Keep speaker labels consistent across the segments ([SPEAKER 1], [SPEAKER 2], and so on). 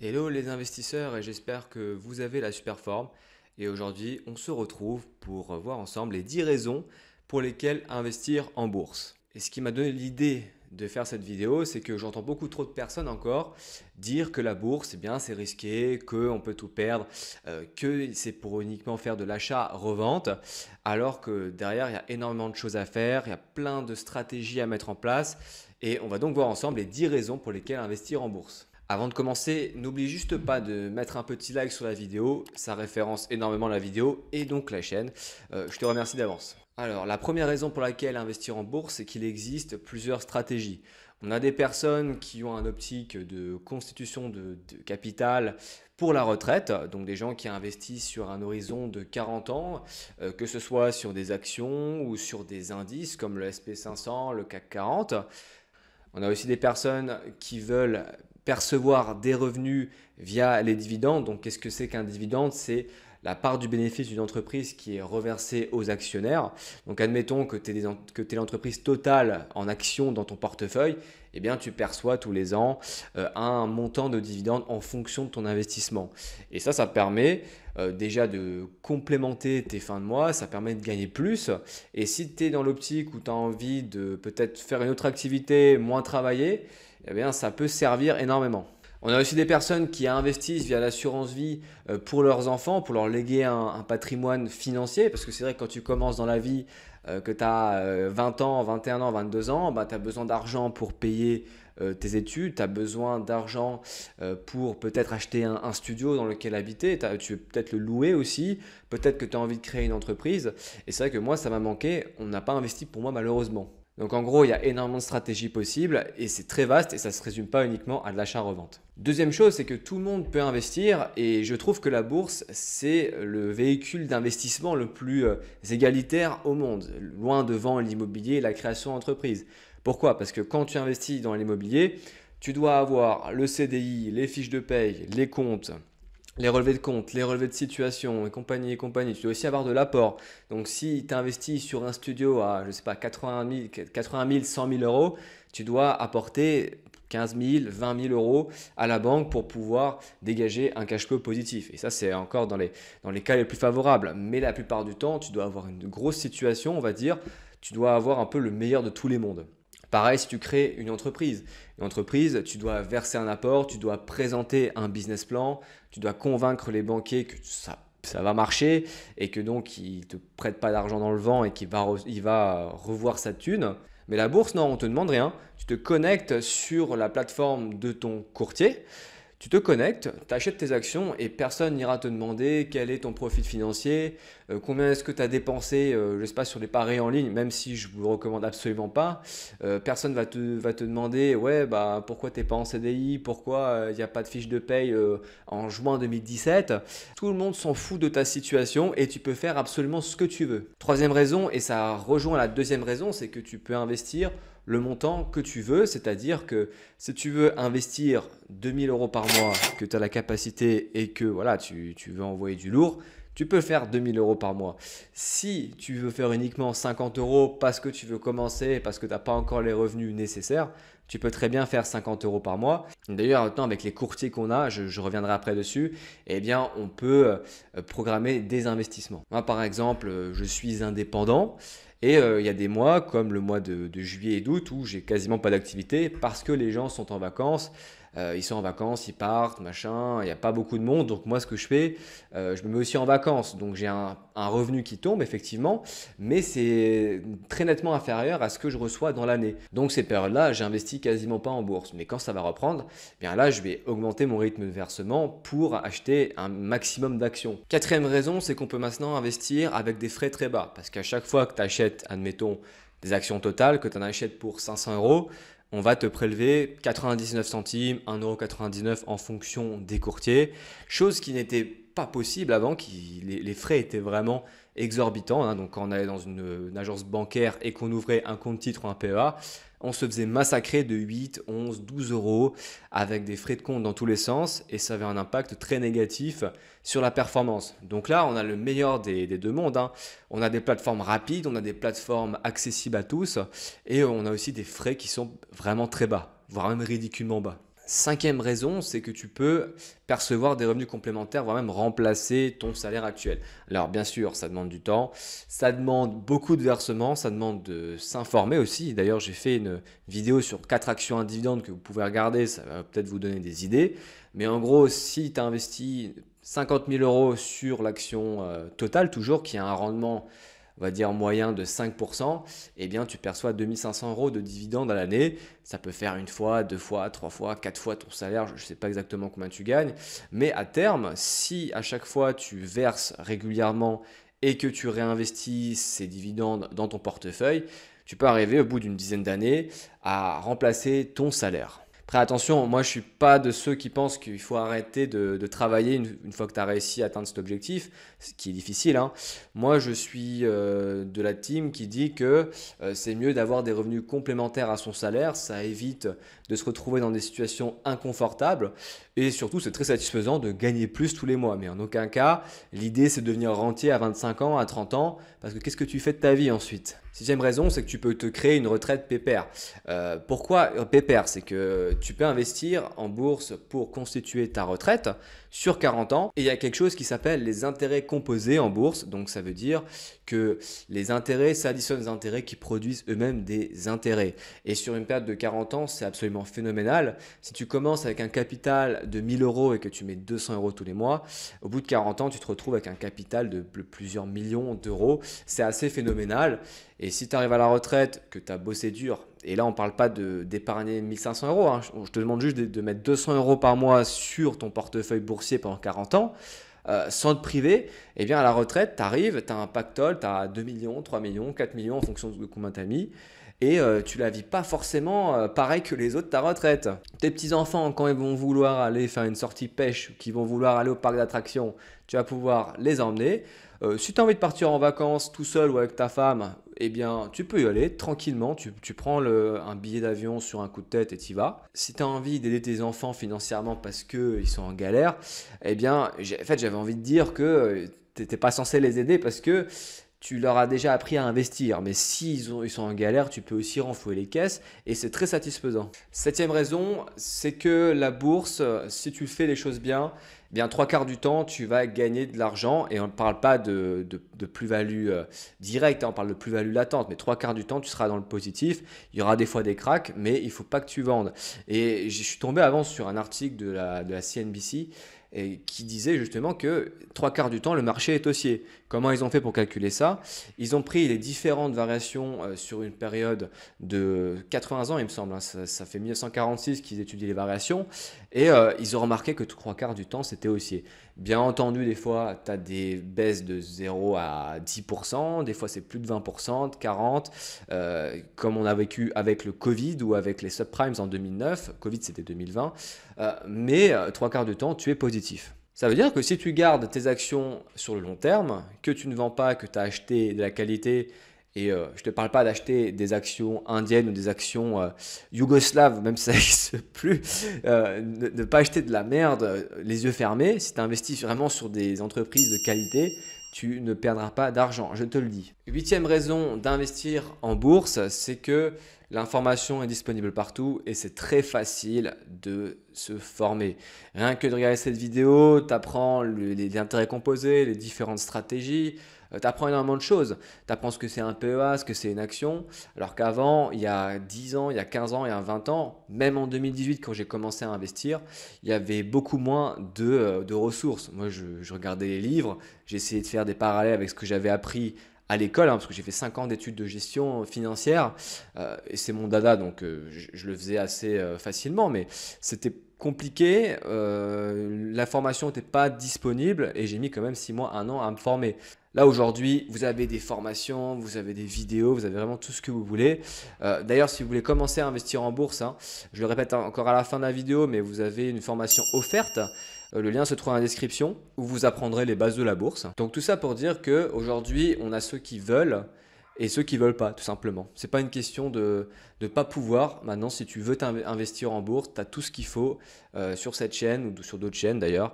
[SPEAKER 1] Hello les investisseurs et j'espère que vous avez la super forme. Et aujourd'hui, on se retrouve pour voir ensemble les 10 raisons pour lesquelles investir en bourse. Et ce qui m'a donné l'idée de faire cette vidéo, c'est que j'entends beaucoup trop de personnes encore dire que la bourse, eh bien, c'est risqué, qu'on peut tout perdre, que c'est pour uniquement faire de l'achat-revente, alors que derrière, il y a énormément de choses à faire, il y a plein de stratégies à mettre en place. Et on va donc voir ensemble les 10 raisons pour lesquelles investir en bourse. Avant de commencer, n'oublie juste pas de mettre un petit like sur la vidéo, ça référence énormément la vidéo et donc la chaîne. Je te remercie d'avance. Alors, la première raison pour laquelle investir en bourse, c'est qu'il existe plusieurs stratégies. On a des personnes qui ont un optique de constitution de capital pour la retraite, donc des gens qui investissent sur un horizon de 40 ans, que ce soit sur des actions ou sur des indices comme le SP500, le CAC 40. On a aussi des personnes qui veulent percevoir des revenus via les dividendes. Donc, qu'est-ce que c'est qu'un dividende? C'est la part du bénéfice d'une entreprise qui est reversée aux actionnaires. Donc, admettons que tu aies l'entreprise totale en actions dans ton portefeuille, eh bien, tu perçois tous les ans un montant de dividendes en fonction de ton investissement. Et ça permet déjà de complémenter tes fins de mois, ça permet de gagner plus. Et si tu es dans l'optique où tu as envie de peut-être faire une autre activité, moins travailler, eh bien, ça peut servir énormément. On a aussi des personnes qui investissent via l'assurance vie pour leurs enfants, pour leur léguer un patrimoine financier. Parce que c'est vrai que quand tu commences dans la vie, que tu as 20 ans, 21 ans, 22 ans, bah, tu as besoin d'argent pour payer tes études, tu as besoin d'argent pour peut-être acheter un studio dans lequel habiter, tu veux peut-être le louer aussi, peut-être que tu as envie de créer une entreprise. Et c'est vrai que moi, ça m'a manqué, on n'a pas investi pour moi malheureusement. Donc en gros, il y a énormément de stratégies possibles et c'est très vaste et ça ne se résume pas uniquement à de l'achat-revente. Deuxième chose, c'est que tout le monde peut investir et je trouve que la bourse, c'est le véhicule d'investissement le plus égalitaire au monde, loin devant l'immobilier et la création d'entreprise. Pourquoi? Parce que quand tu investis dans l'immobilier, tu dois avoir le CDI, les fiches de paye, les comptes, les relevés de compte, les relevés de situation et compagnie et compagnie. Tu dois aussi avoir de l'apport. Donc, si tu investis sur un studio à, je sais pas, 80 000, 100 000 euros, tu dois apporter 15 000, 20 000 euros à la banque pour pouvoir dégager un cash flow positif. Et ça, c'est encore dans les cas les plus favorables. Mais la plupart du temps, tu dois avoir une grosse situation, on va dire. Tu dois avoir un peu le meilleur de tous les mondes. Pareil, si tu crées une entreprise. Une entreprise, tu dois verser un apport, tu dois présenter un business plan, tu dois convaincre les banquiers que ça va marcher et que donc ils ne te prêtent pas d'argent dans le vent et il va revoir sa thune. Mais la bourse, non, on ne te demande rien. Tu te connectes sur la plateforme de ton courtier. Tu te connectes, tu achètes tes actions et personne n'ira te demander quel est ton profit financier, combien est-ce que tu as dépensé, je sais pas, sur les paris en ligne, même si je vous le recommande absolument pas. Personne va te demander, ouais, bah, pourquoi tu n'es pas en CDI, pourquoi il n'y a pas de fiche de paye en juin 2017. Tout le monde s'en fout de ta situation et tu peux faire absolument ce que tu veux. Troisième raison, et ça rejoint la deuxième raison, c'est que tu peux investir le montant que tu veux, c'est-à-dire que si tu veux investir 2 000 euros par mois, que tu as la capacité et que voilà, tu veux envoyer du lourd, tu peux faire 2 000 euros par mois. Si tu veux faire uniquement 50 euros parce que tu veux commencer, parce que tu n'as pas encore les revenus nécessaires, tu peux très bien faire 50 euros par mois. D'ailleurs, maintenant, avec les courtiers qu'on a, je reviendrai après dessus, eh bien, on peut programmer des investissements. Moi, par exemple, je suis indépendant. Et il y a des mois, comme le mois de juillet et d'août, où j'ai quasiment pas d'activité parce que les gens sont en vacances. Ils sont en vacances, ils partent, machin, il n'y a pas beaucoup de monde. Donc moi, ce que je fais, je me mets aussi en vacances. Donc j'ai un revenu qui tombe, effectivement, mais c'est très nettement inférieur à ce que je reçois dans l'année. Donc ces périodes-là, j'investis quasiment pas en bourse. Mais quand ça va reprendre, eh bien là, je vais augmenter mon rythme de versement pour acheter un maximum d'actions. Quatrième raison, c'est qu'on peut maintenant investir avec des frais très bas. Parce qu'à chaque fois que tu achètes, admettons, des actions totales, que tu en achètes pour 500 euros, on va te prélever 99 centimes, 1,99 € en fonction des courtiers, chose qui n'était pas possible avant, les frais étaient vraiment exorbitants. Hein. Donc quand on allait dans une agence bancaire et qu'on ouvrait un compte titre ou un PEA, on se faisait massacrer de 8, 11, 12 euros avec des frais de compte dans tous les sens et ça avait un impact très négatif sur la performance. Donc là, on a le meilleur des deux mondes. Hein. On a des plateformes rapides, on a des plateformes accessibles à tous et on a aussi des frais qui sont vraiment très bas, voire même ridiculement bas. Cinquième raison, c'est que tu peux percevoir des revenus complémentaires, voire même remplacer ton salaire actuel. Alors bien sûr, ça demande du temps, ça demande beaucoup de versements, ça demande de s'informer aussi. D'ailleurs, j'ai fait une vidéo sur 4 actions à dividendes que vous pouvez regarder, ça va peut-être vous donner des idées. Mais en gros, si tu as investi 50 000 euros sur l'action totale, toujours, qui a un rendement on va dire moyen de 5%, eh bien tu perçois 2500 euros de dividendes à l'année. Ça peut faire une fois, deux fois, trois fois, quatre fois ton salaire, je ne sais pas exactement combien tu gagnes. Mais à terme, si à chaque fois tu verses régulièrement et que tu réinvestis ces dividendes dans ton portefeuille, tu peux arriver au bout d'une dizaine d'années à remplacer ton salaire. Après, attention, moi je ne suis pas de ceux qui pensent qu'il faut arrêter de travailler une fois que tu as réussi à atteindre cet objectif, ce qui est difficile, hein. Moi je suis de la team qui dit que c'est mieux d'avoir des revenus complémentaires à son salaire, ça évite de se retrouver dans des situations inconfortables et surtout c'est très satisfaisant de gagner plus tous les mois. Mais en aucun cas, l'idée c'est de devenir rentier à 25 ans, à 30 ans, parce que qu'est-ce que tu fais de ta vie ensuite? Sixième raison, c'est que tu peux te créer une retraite pépère. Pourquoi pépère? C'est que tu peux investir en bourse pour constituer ta retraite sur 40 ans. Et il y a quelque chose qui s'appelle les intérêts composés en bourse. Donc ça veut dire que les intérêts s'additionnent aux intérêts qui produisent eux-mêmes des intérêts. Et sur une période de 40 ans, c'est absolument phénoménal. Si tu commences avec un capital de 1000 euros et que tu mets 200 euros tous les mois, au bout de 40 ans, tu te retrouves avec un capital de plusieurs millions d'euros. C'est assez phénoménal. Et si tu arrives à la retraite, que tu as bossé dur, et là on ne parle pas d'épargner 1500 euros, hein, je te demande juste de mettre 200 euros par mois sur ton portefeuille boursier pendant 40 ans, sans te priver, eh bien à la retraite, tu arrives, tu as un pactole, tu as 2 millions, 3 millions, 4 millions en fonction de combien tu as mis. Et tu la vis pas forcément pareil que les autres de ta retraite. Tes petits-enfants, quand ils vont vouloir aller faire une sortie pêche, qui vont vouloir aller au parc d'attractions, tu vas pouvoir les emmener. Si tu as envie de partir en vacances tout seul ou avec ta femme, eh bien tu peux y aller tranquillement. Tu prends un billet d'avion sur un coup de tête et tu y vas. Si tu as envie d'aider tes enfants financièrement parce qu'ils sont en galère, eh bien j'avais envie de dire que tu n'étais pas censé les aider parce que tu leur as déjà appris à investir. Mais s'ils sont en galère, tu peux aussi renflouer les caisses et c'est très satisfaisant. Septième raison, c'est que la bourse, si tu fais les choses bien, eh bien trois quarts du temps, tu vas gagner de l'argent et on ne parle pas de plus-value directe, hein, on parle de plus-value latente, mais trois quarts du temps, tu seras dans le positif. Il y aura des fois des cracks, mais il ne faut pas que tu vendes. Et je suis tombé avant sur un article de la CNBC et qui disait justement que trois quarts du temps, le marché est haussier. Comment ils ont fait pour calculer ça? Ils ont pris les différentes variations sur une période de 80 ans, il me semble, hein, ça fait 1946 qu'ils étudient les variations, et ils ont remarqué que trois quarts du temps, c'était haussier. Bien entendu, des fois, tu as des baisses de 0 à 10%, des fois c'est plus de 20%, de 40%, comme on a vécu avec le Covid ou avec les subprimes en 2009, Covid c'était 2020, mais trois quarts du temps, tu es positif. Ça veut dire que si tu gardes tes actions sur le long terme, que tu ne vends pas, que tu as acheté de la qualité, et je ne te parle pas d'acheter des actions indiennes ou des actions yougoslaves, même si ça n'existe plus, ne pas acheter de la merde les yeux fermés. Si tu investis vraiment sur des entreprises de qualité, tu ne perdras pas d'argent, je te le dis. Huitième raison d'investir en bourse, c'est que l'information est disponible partout et c'est très facile de se former. Rien que de regarder cette vidéo, tu apprends les intérêts composés, les différentes stratégies, tu apprends énormément de choses. Tu apprends ce que c'est un PEA, ce que c'est une action, alors qu'avant, il y a 10 ans, il y a 15 ans, il y a 20 ans, même en 2018 quand j'ai commencé à investir, il y avait beaucoup moins de ressources. Moi, je regardais les livres, j'ai essayé de faire des parallèles avec ce que j'avais appris à l'école, hein, parce que j'ai fait 5 ans d'études de gestion financière et c'est mon dada, donc je le faisais assez facilement, mais c'était compliqué, l'information n'était pas disponible et j'ai mis quand même 6 mois, 1 an à me former. Là aujourd'hui, vous avez des formations, vous avez des vidéos, vous avez vraiment tout ce que vous voulez. D'ailleurs, si vous voulez commencer à investir en bourse, hein, je le répète encore à la fin de la vidéo, mais vous avez une formation offerte. Le lien se trouve dans la description où vous apprendrez les bases de la bourse. Donc tout ça pour dire qu'aujourd'hui, on a ceux qui veulent et ceux qui ne veulent pas, tout simplement. Ce n'est pas une question de ne pas pouvoir. Maintenant, si tu veux investir en bourse, tu as tout ce qu'il faut sur cette chaîne ou sur d'autres chaînes d'ailleurs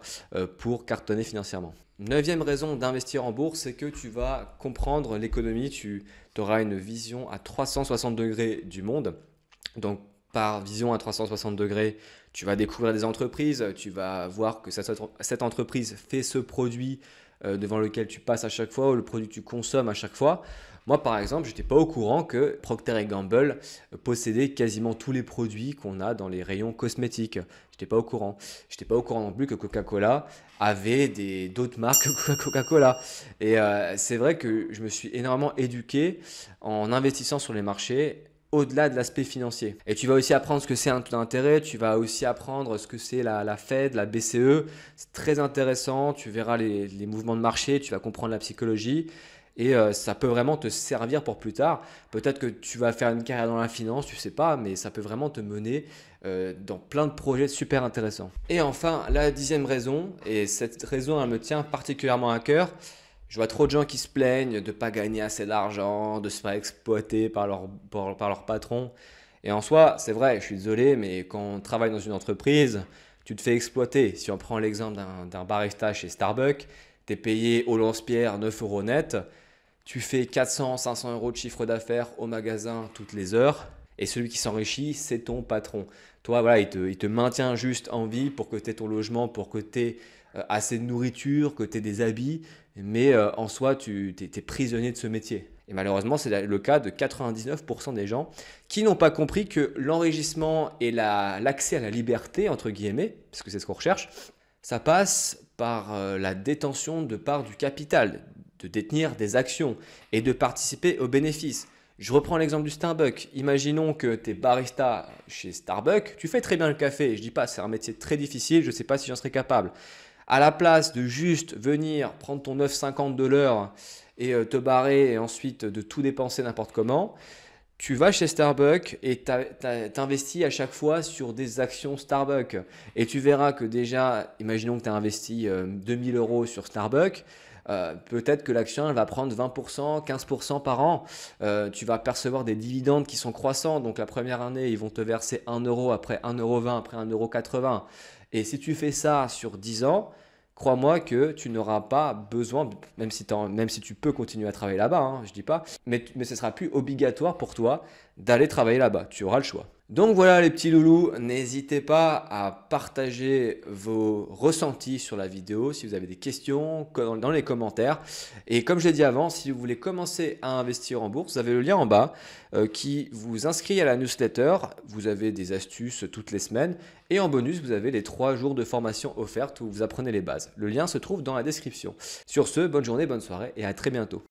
[SPEAKER 1] pour cartonner financièrement. Neuvième raison d'investir en bourse, c'est que tu vas comprendre l'économie, tu auras une vision à 360 degrés du monde. Donc, par vision à 360 degrés, tu vas découvrir des entreprises, tu vas voir que cette entreprise fait ce produit devant lequel tu passes à chaque fois ou le produit que tu consommes à chaque fois. Moi, par exemple, je n'étais pas au courant que Procter Gamble possédait quasiment tous les produits qu'on a dans les rayons cosmétiques. Je n'étais pas au courant. Je n'étais pas au courant non plus que Coca-Cola avait d'autres marques que Coca-Cola. Et c'est vrai que je me suis énormément éduqué en investissant sur les marchés au-delà de l'aspect financier. Et tu vas aussi apprendre ce que c'est un taux d'intérêt, tu vas aussi apprendre ce que c'est la Fed, la BCE. C'est très intéressant, tu verras les mouvements de marché, tu vas comprendre la psychologie. Et ça peut vraiment te servir pour plus tard. Peut-être que tu vas faire une carrière dans la finance, tu sais pas, mais ça peut vraiment te mener dans plein de projets super intéressants. Et enfin, la 10e raison, et cette raison, elle me tient particulièrement à cœur. Je vois trop de gens qui se plaignent de ne pas gagner assez d'argent, de se faire exploiter par leur patron. Et en soi, c'est vrai, je suis désolé, mais quand on travaille dans une entreprise, tu te fais exploiter. Si on prend l'exemple d'un barista chez Starbucks, tu es payé au lance-pierre 9 euros net. Tu fais 400-500 euros de chiffre d'affaires au magasin toutes les heures et celui qui s'enrichit, c'est ton patron. Toi, voilà, il te maintient juste en vie pour que tu aies ton logement, pour que tu aies assez de nourriture, que tu aies des habits, mais en soi, tu es prisonnier de ce métier. Et malheureusement, c'est le cas de 99% des gens qui n'ont pas compris que l'enrichissement et l'accès à la liberté, entre guillemets, parce que c'est ce qu'on recherche, ça passe par la détention de parts du capital, de détenir des actions et de participer aux bénéfices. Je reprends l'exemple du Starbucks. Imaginons que tu es barista chez Starbucks, tu fais très bien le café. Je ne dis pas, c'est un métier très difficile, je ne sais pas si j'en serais capable. À la place de juste venir prendre ton 9,50 de l'heure et te barrer et ensuite de tout dépenser n'importe comment, tu vas chez Starbucks et t'investis à chaque fois sur des actions Starbucks. Et tu verras que déjà, imaginons que tu as investi 2000 euros sur Starbucks, peut-être que l'action elle va prendre 20%, 15% par an. Tu vas percevoir des dividendes qui sont croissants. Donc la première année, ils vont te verser 1 euro, après 1,20 €, après 1,80 €. Et si tu fais ça sur 10 ans, crois-moi que tu n'auras pas besoin, même si tu peux continuer à travailler là-bas, hein, je ne dis pas, mais ce ne sera plus obligatoire pour toi d'aller travailler là-bas. Tu auras le choix. Donc voilà les petits loulous, n'hésitez pas à partager vos ressentis sur la vidéo si vous avez des questions dans les commentaires. Et comme je l'ai dit avant, si vous voulez commencer à investir en bourse, vous avez le lien en bas qui vous inscrit à la newsletter. Vous avez des astuces toutes les semaines et en bonus, vous avez les 3 jours de formation offertes où vous apprenez les bases. Le lien se trouve dans la description. Sur ce, bonne journée, bonne soirée et à très bientôt.